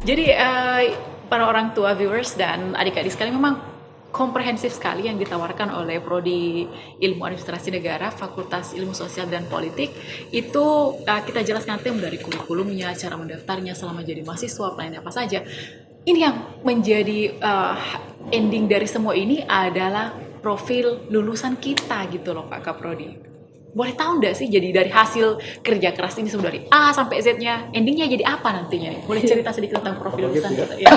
Jadi para orang tua viewers dan adik-adik sekalian, memang komprehensif sekali yang ditawarkan oleh Prodi Ilmu Administrasi Negara, Fakultas Ilmu Sosial dan Politik. Itu kita jelaskan nanti dari kurikulumnya, cara mendaftarnya selama jadi mahasiswa, pelayanan apa saja. Ini yang menjadi ending dari semua ini adalah profil lulusan kita gitu loh Pak Kaprodi. Boleh tahu nggak sih, jadi dari hasil kerja keras ini semua dari A sampai Z-nya, endingnya jadi apa nantinya? Boleh cerita sedikit tentang profil lulusan kita? Ya.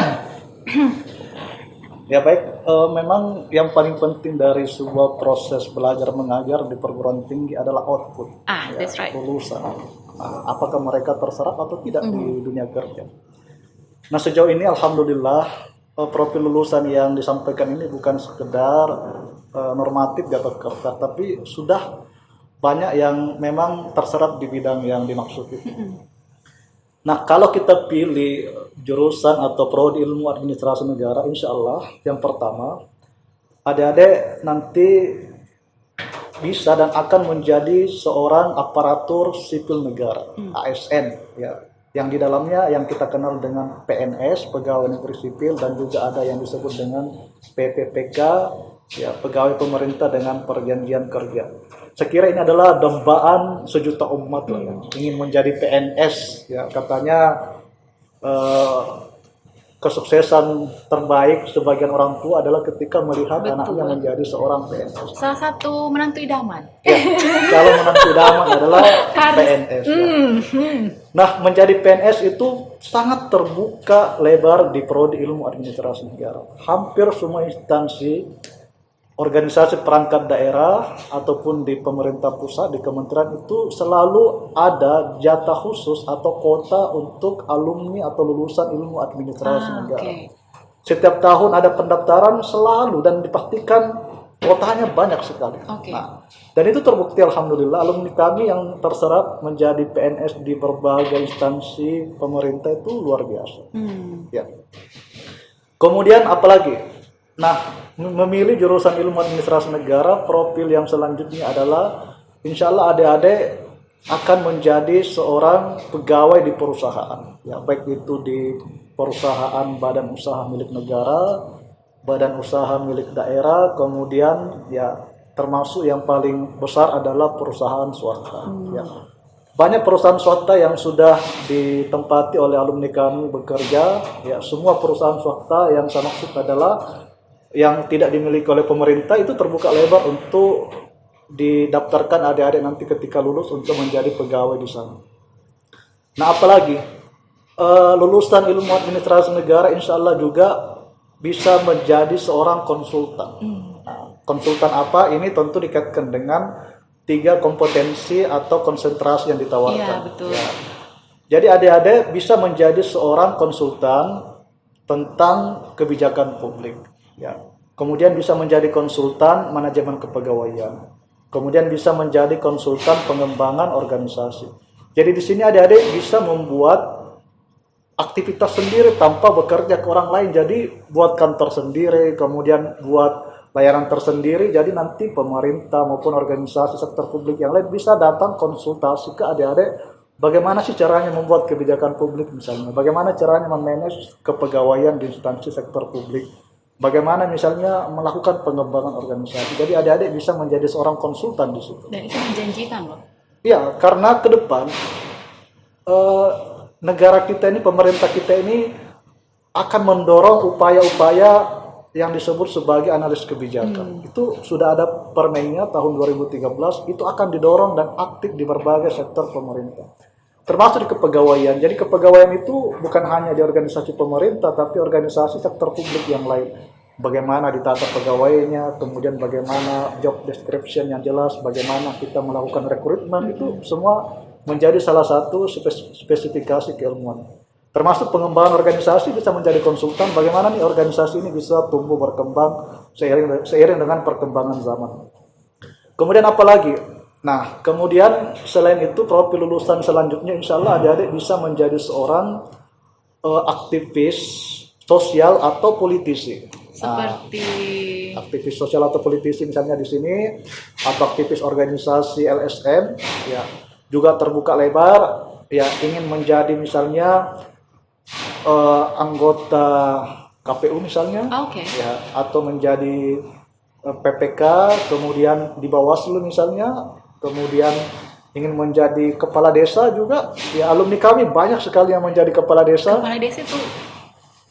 Ya baik, memang yang paling penting dari sebuah proses belajar mengajar di perguruan tinggi adalah output. That's right. Lulusan. Apakah mereka terserap atau tidak di dunia kerja. Nah sejauh ini alhamdulillah profil lulusan yang disampaikan ini bukan sekedar normatif di atas kertas, tapi sudah banyak yang memang terserap di bidang yang dimaksud itu. Nah, kalau kita pilih jurusan atau prodi ilmu administrasi negara, insya Allah yang pertama, adik-adik nanti bisa dan akan menjadi seorang aparatur sipil negara, ASN, ya, yang di dalamnya yang kita kenal dengan PNS, pegawai negeri sipil, dan juga ada yang disebut dengan PPPK, ya, pegawai pemerintah dengan perjanjian kerja. Sekira ini adalah dambaan sejuta umat lah, ya. Ingin menjadi PNS, ya, katanya kesuksesan terbaik sebagian orang tua adalah ketika melihat anaknya menjadi seorang PNS. Salah satu menantu idaman. Ya, kalau menantu idaman adalah PNS. Ya. Nah, menjadi PNS itu sangat terbuka lebar di prodi ilmu administrasi negara. Hampir semua instansi, organisasi perangkat daerah ataupun di pemerintah pusat, di kementerian itu selalu ada jatah khusus atau kota untuk alumni atau lulusan ilmu administrasi negara. Okay. Setiap tahun ada pendaftaran selalu dan dipastikan kotanya banyak sekali. Okay. Nah, dan itu terbukti alhamdulillah alumni kami yang terserap menjadi PNS di berbagai instansi pemerintah itu luar biasa. Ya. Kemudian apalagi? Nah, memilih jurusan ilmu administrasi negara, profil yang selanjutnya adalah insya Allah adik-adik akan menjadi seorang pegawai di perusahaan, ya, baik itu di perusahaan badan usaha milik negara, badan usaha milik daerah, kemudian ya termasuk yang paling besar adalah perusahaan swasta. Ya. Banyak perusahaan swasta yang sudah ditempati oleh alumni kami bekerja, ya, semua perusahaan swasta yang saya maksud adalah yang tidak dimiliki oleh pemerintah itu terbuka lebar untuk didaftarkan adik-adik nanti ketika lulus untuk menjadi pegawai di sana. Nah, apalagi lulusan ilmu administrasi negara insya Allah juga bisa menjadi seorang konsultan. Nah, konsultan apa? Ini tentu dikaitkan dengan 3 kompetensi atau konsentrasi yang ditawarkan. Iya, betul. Ya. Jadi adik-adik bisa menjadi seorang konsultan tentang kebijakan publik. Ya. Kemudian bisa menjadi konsultan manajemen kepegawaian. Kemudian bisa menjadi konsultan pengembangan organisasi. Jadi di sini adik-adik bisa membuat aktivitas sendiri tanpa bekerja ke orang lain. Jadi buat kantor sendiri, kemudian buat layanan tersendiri. Jadi nanti pemerintah maupun organisasi sektor publik yang lain bisa datang konsultasi ke adik-adik. Bagaimana sih caranya membuat kebijakan publik misalnya? Bagaimana caranya memanage kepegawaian di instansi sektor publik? Bagaimana misalnya melakukan pengembangan organisasi. Jadi adik-adik bisa menjadi seorang konsultan di situ. Dan itu menjanjikan loh. Iya, karena ke depan negara kita ini, pemerintah kita ini akan mendorong upaya-upaya yang disebut sebagai analis kebijakan. Itu sudah ada permennya tahun 2013, itu akan didorong dan aktif di berbagai sektor pemerintah. Termasuk di kepegawaian. Jadi kepegawaian itu bukan hanya di organisasi pemerintah, tapi organisasi sektor publik yang lain. Bagaimana ditata pegawainya, kemudian bagaimana job description yang jelas, bagaimana kita melakukan rekrutmen, itu semua menjadi salah satu spesifikasi keilmuan. Termasuk pengembangan organisasi bisa menjadi konsultan, bagaimana nih organisasi ini bisa tumbuh berkembang seiring dengan perkembangan zaman. Kemudian apa lagi? Nah, kemudian selain itu profil lulusan selanjutnya insya Allah adik-adik bisa menjadi seorang aktivis sosial atau politisi. Seperti aktivis sosial atau politisi misalnya di sini, atau aktivis organisasi LSM, ya juga terbuka lebar, ya ingin menjadi misalnya anggota KPU misalnya, Oke. ya, atau menjadi PPK, kemudian di Bawaslu misalnya, kemudian ingin menjadi kepala desa juga. Ya, alumni kami banyak sekali yang menjadi kepala desa. Kepala desa itu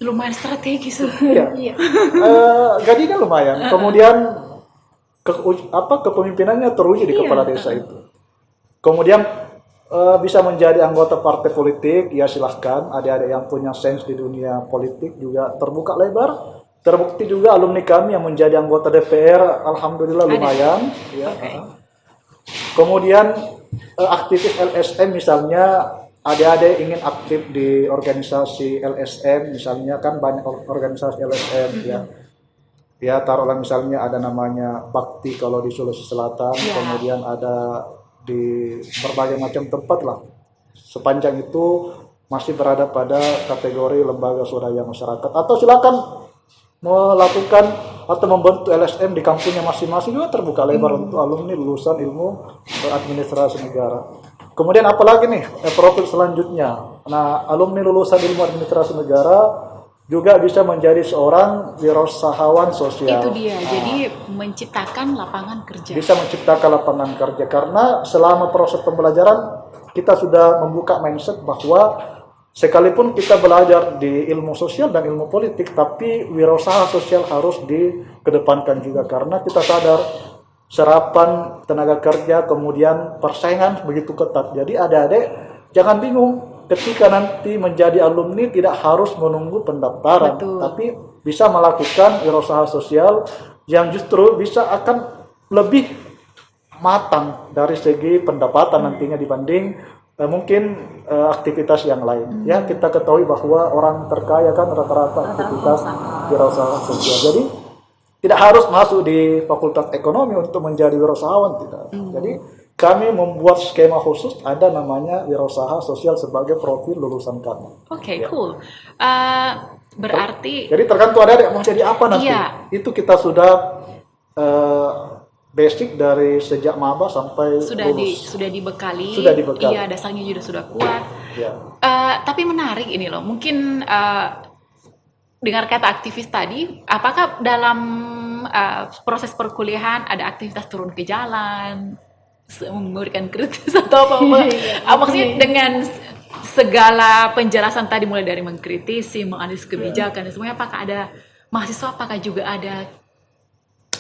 lumayan strategis. Iya. Iya. Gajinya lumayan. Kemudian kepemimpinannya teruji di kepala desa itu. Kemudian bisa menjadi anggota partai politik, ya silahkan. Adik-adik yang punya sense di dunia politik juga terbuka lebar. Terbukti juga alumni kami yang menjadi anggota DPR, alhamdulillah lumayan. Ya. Kemudian aktivis LSM misalnya, adik-adik ingin aktif di organisasi LSM misalnya, kan banyak organisasi LSM ya. Ya, taruhlah misalnya ada namanya Bakti kalau di Sulawesi Selatan, kemudian ada di berbagai macam tempat lah. Sepanjang itu masih berada pada kategori lembaga swadaya masyarakat, atau silakan melakukan atau membentuk LSM di kampusnya masing-masing, juga terbuka lebar untuk alumni lulusan ilmu administrasi negara. Kemudian apalagi nih profil selanjutnya. Nah, alumni lulusan ilmu administrasi negara juga bisa menjadi seorang wirausahawan sosial. Itu dia. Jadi menciptakan lapangan kerja. Bisa menciptakan lapangan kerja, karena selama proses pembelajaran kita sudah membuka mindset bahwa sekalipun kita belajar di ilmu sosial dan ilmu politik, tapi wirausaha sosial harus dikedepankan juga, karena kita sadar serapan tenaga kerja, kemudian persaingan begitu ketat. Jadi adik-adik jangan bingung ketika nanti menjadi alumni, tidak harus menunggu pendaftaran. Betul. Tapi bisa melakukan wirausaha sosial yang justru bisa akan lebih matang dari segi pendapatan nantinya dibanding mungkin aktivitas yang lain. Ya, kita ketahui bahwa orang terkaya kan rata-rata aktivitas wirausaha sosial. Jadi tidak harus masuk di fakultas ekonomi untuk menjadi wirausahawan, tidak. Jadi kami membuat skema khusus, ada namanya wirausaha sosial sebagai profil lulusan kami. Oke, cool. Berarti Jadi tergantung adik-adik mau jadi apa nanti. Iya. Itu kita sudah basic dari sejak maba sampai lulus. sudah dibekali. Sudah dibekali. Iya, dasarnya juga sudah kuat. Ya. Tapi menarik ini loh. Mungkin dengar kata aktivis tadi, apakah dalam proses perkuliahan ada aktivitas turun ke jalan, memberikan kritis atau apa? Maksudnya dengan segala penjelasan tadi, mulai dari mengkritisi, menganalisis kebijakan dan semuanya, apakah ada mahasiswa, apakah juga ada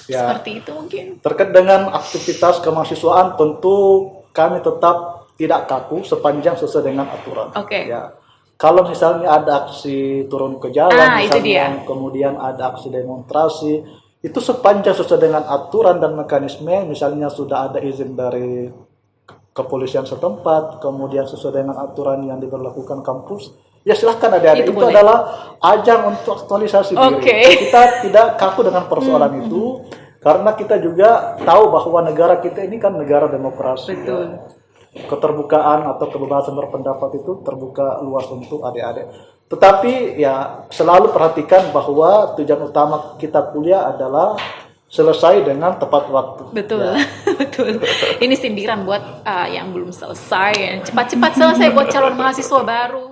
seperti itu mungkin? Terkait dengan aktivitas kemahasiswaan, tentu kami tetap tidak kaku sepanjang sesuai dengan aturan. Oke. Ya. Kalau misalnya ada aksi turun ke jalan, itu dia. misalnya, kemudian ada aksi demonstrasi, itu sepanjang sesuai dengan aturan dan mekanisme, misalnya sudah ada izin dari kepolisian setempat, kemudian sesuai dengan aturan yang diberlakukan kampus, ya silahkan adik-adik. Itu adalah ajang untuk aktualisasi diri. Kita tidak kaku dengan persoalan itu, karena kita juga tahu bahwa negara kita ini kan negara demokrasi. Betul. Ya. Keterbukaan atau kebebasan berpendapat itu terbuka luas untuk adik-adik. Tetapi ya selalu perhatikan bahwa tujuan utama kita kuliah adalah selesai dengan tepat waktu. Betul, Ya. betul. Ini sindiran buat yang belum selesai, cepat-cepat selesai buat calon mahasiswa baru.